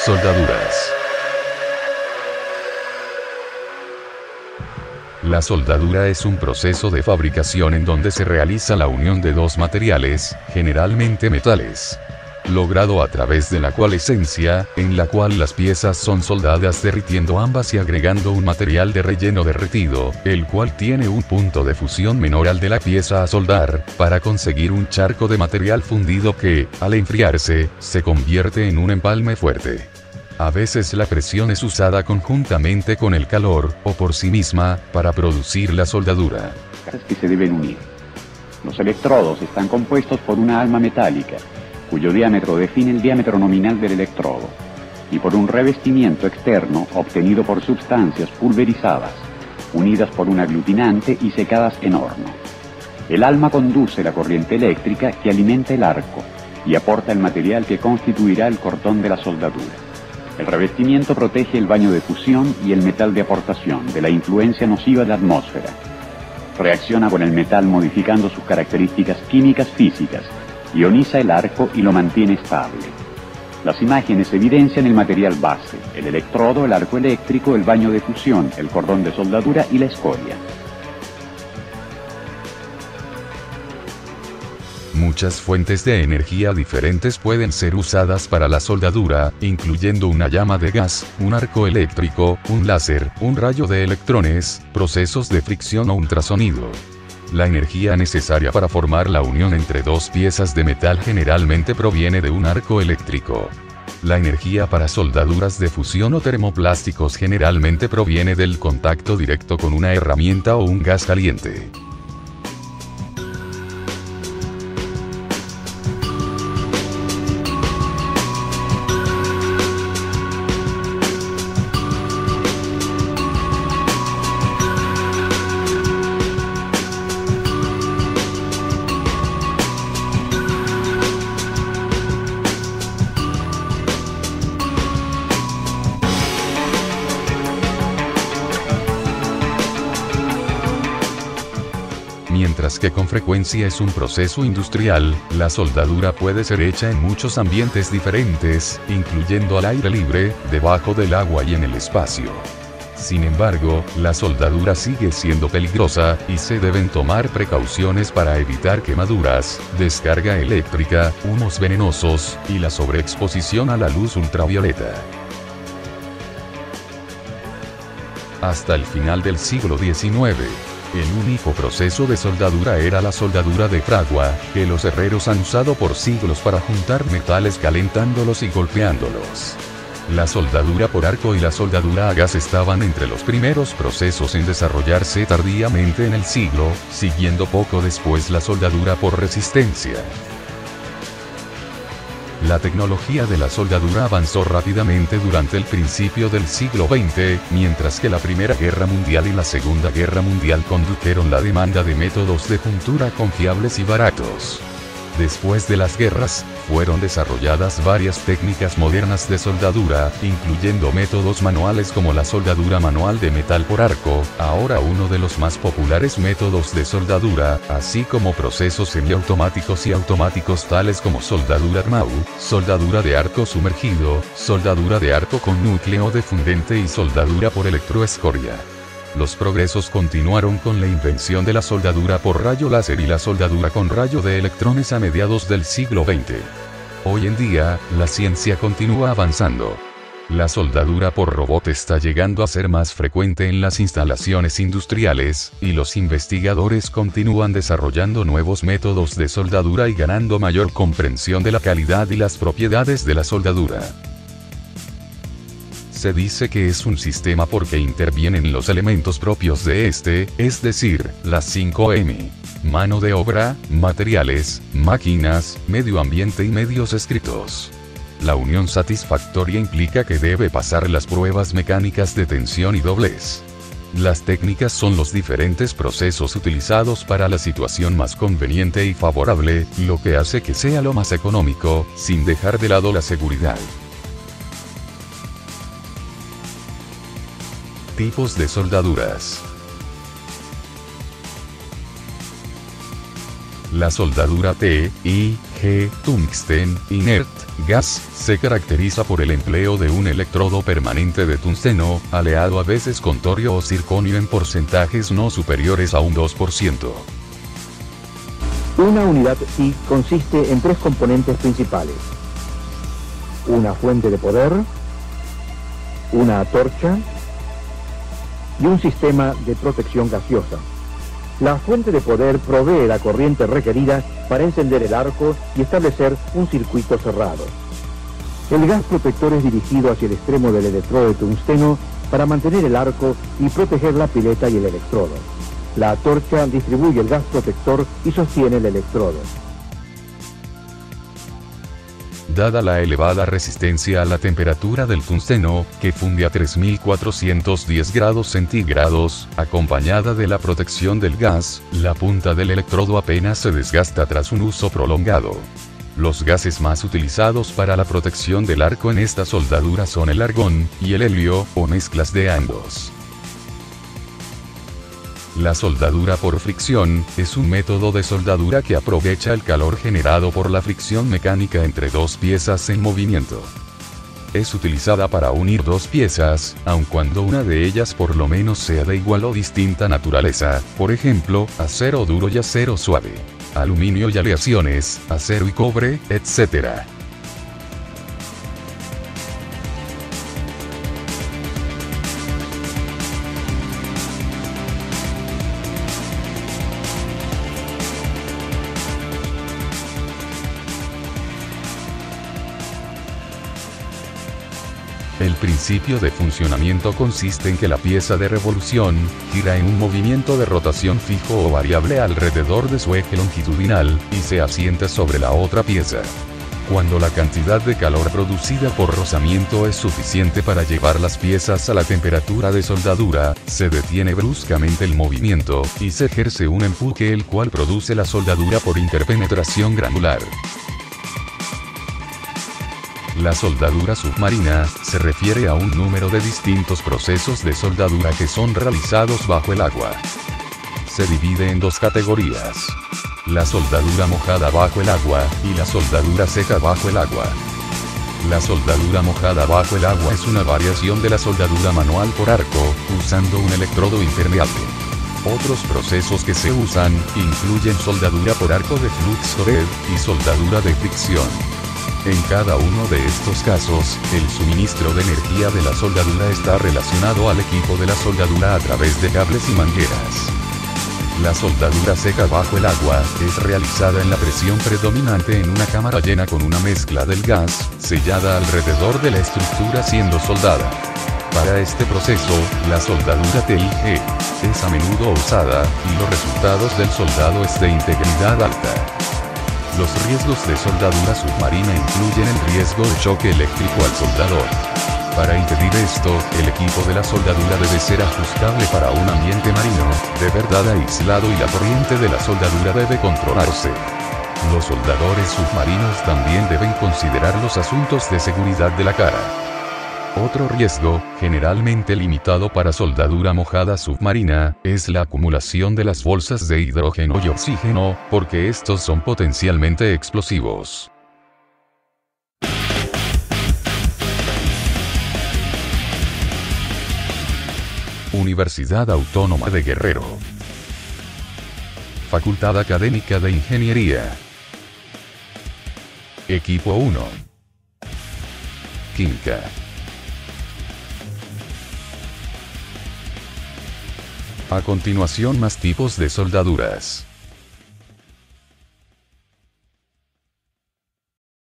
Soldaduras. La soldadura es un proceso de fabricación en donde se realiza la unión de dos materiales, generalmente metales, logrado a través de la coalescencia, en la cual las piezas son soldadas derritiendo ambas y agregando un material de relleno derretido, el cual tiene un punto de fusión menor al de la pieza a soldar, para conseguir un charco de material fundido que, al enfriarse, se convierte en un empalme fuerte. A veces la presión es usada conjuntamente con el calor, o por sí misma, para producir la soldadura. Que se deben unir. Los electrodos están compuestos por una alma metálica, cuyo diámetro define el diámetro nominal del electrodo, y por un revestimiento externo obtenido por sustancias pulverizadas, unidas por un aglutinante y secadas en horno. El alma conduce la corriente eléctrica que alimenta el arco y aporta el material que constituirá el cordón de la soldadura. El revestimiento protege el baño de fusión y el metal de aportación de la influencia nociva de la atmósfera. Reacciona con el metal modificando sus características químicas físicas, ioniza el arco y lo mantiene estable. Las imágenes evidencian el material base, el electrodo, el arco eléctrico, el baño de fusión, el cordón de soldadura y la escoria. Muchas fuentes de energía diferentes pueden ser usadas para la soldadura, incluyendo una llama de gas, un arco eléctrico, un láser, un rayo de electrones, procesos de fricción o ultrasonido. La energía necesaria para formar la unión entre dos piezas de metal generalmente proviene de un arco eléctrico. La energía para soldaduras de fusión o termoplásticos generalmente proviene del contacto directo con una herramienta o un gas caliente. Mientras que con frecuencia es un proceso industrial, la soldadura puede ser hecha en muchos ambientes diferentes, incluyendo al aire libre, debajo del agua y en el espacio. Sin embargo, la soldadura sigue siendo peligrosa, y se deben tomar precauciones para evitar quemaduras, descarga eléctrica, humos venenosos, y la sobreexposición a la luz ultravioleta. Hasta el final del siglo XIX, el único proceso de soldadura era la soldadura de fragua, que los herreros han usado por siglos para juntar metales calentándolos y golpeándolos. La soldadura por arco y la soldadura a gas estaban entre los primeros procesos en desarrollarse tardíamente en el siglo, siguiendo poco después la soldadura por resistencia. La tecnología de la soldadura avanzó rápidamente durante el principio del siglo XX, mientras que la Primera Guerra Mundial y la Segunda Guerra Mundial condujeron la demanda de métodos de juntura confiables y baratos. Después de las guerras, fueron desarrolladas varias técnicas modernas de soldadura, incluyendo métodos manuales como la soldadura manual de metal por arco, ahora uno de los más populares métodos de soldadura, así como procesos semiautomáticos y automáticos tales como soldadura Armau, soldadura de arco sumergido, soldadura de arco con núcleo de fundente y soldadura por electroescoria. Los progresos continuaron con la invención de la soldadura por rayo láser y la soldadura con rayo de electrones a mediados del siglo XX. Hoy en día, la ciencia continúa avanzando. La soldadura por robot está llegando a ser más frecuente en las instalaciones industriales, y los investigadores continúan desarrollando nuevos métodos de soldadura y ganando mayor comprensión de la calidad y las propiedades de la soldadura. Se dice que es un sistema porque intervienen los elementos propios de este, es decir, las 5M. Mano de obra, materiales, máquinas, medio ambiente y medios escritos. La unión satisfactoria implica que debe pasar las pruebas mecánicas de tensión y doblez. Las técnicas son los diferentes procesos utilizados para la situación más conveniente y favorable, lo que hace que sea lo más económico, sin dejar de lado la seguridad. Tipos de soldaduras. La soldadura T, I, G, tungsten, inert, gas, se caracteriza por el empleo de un electrodo permanente de tungsteno, aleado a veces con torio o circonio en porcentajes no superiores a un 2%. Una unidad TIC consiste en tres componentes principales: una fuente de poder, una antorcha y un sistema de protección gaseosa. La fuente de poder provee la corriente requerida para encender el arco y establecer un circuito cerrado. El gas protector es dirigido hacia el extremo del electrodo de tungsteno para mantener el arco y proteger la pileta y el electrodo. La antorcha distribuye el gas protector y sostiene el electrodo. Dada la elevada resistencia a la temperatura del tungsteno, que funde a 3410 grados centígrados, acompañada de la protección del gas, la punta del electrodo apenas se desgasta tras un uso prolongado. Los gases más utilizados para la protección del arco en esta soldadura son el argón y el helio, o mezclas de ambos. La soldadura por fricción es un método de soldadura que aprovecha el calor generado por la fricción mecánica entre dos piezas en movimiento. Es utilizada para unir dos piezas, aun cuando una de ellas por lo menos sea de igual o distinta naturaleza, por ejemplo, acero duro y acero suave, aluminio y aleaciones, acero y cobre, etc. El principio de funcionamiento consiste en que la pieza de revolución gira en un movimiento de rotación fijo o variable alrededor de su eje longitudinal, y se asienta sobre la otra pieza. Cuando la cantidad de calor producida por rozamiento es suficiente para llevar las piezas a la temperatura de soldadura, se detiene bruscamente el movimiento, y se ejerce un empuje el cual produce la soldadura por interpenetración granular. La soldadura submarina se refiere a un número de distintos procesos de soldadura que son realizados bajo el agua. Se divide en dos categorías: la soldadura mojada bajo el agua y la soldadura seca bajo el agua. La soldadura mojada bajo el agua es una variación de la soldadura manual por arco, usando un electrodo impermeable. Otros procesos que se usan incluyen soldadura por arco de Fluxored y soldadura de fricción. En cada uno de estos casos, el suministro de energía de la soldadura está relacionado al equipo de la soldadura a través de cables y mangueras. La soldadura seca bajo el agua es realizada en la presión predominante en una cámara llena con una mezcla del gas, sellada alrededor de la estructura siendo soldada. Para este proceso, la soldadura TIG es a menudo usada, y los resultados del soldado es de integridad alta. Los riesgos de soldadura submarina incluyen el riesgo de choque eléctrico al soldador. Para impedir esto, el equipo de la soldadura debe ser ajustable para un ambiente marino, de verdad aislado, y la corriente de la soldadura debe controlarse. Los soldadores submarinos también deben considerar los asuntos de seguridad de la cara. Otro riesgo, generalmente limitado para soldadura mojada submarina, es la acumulación de las bolsas de hidrógeno y oxígeno, porque estos son potencialmente explosivos. Universidad Autónoma de Guerrero. Facultad Académica de Ingeniería. Equipo 1. Química. A continuación, más tipos de soldaduras.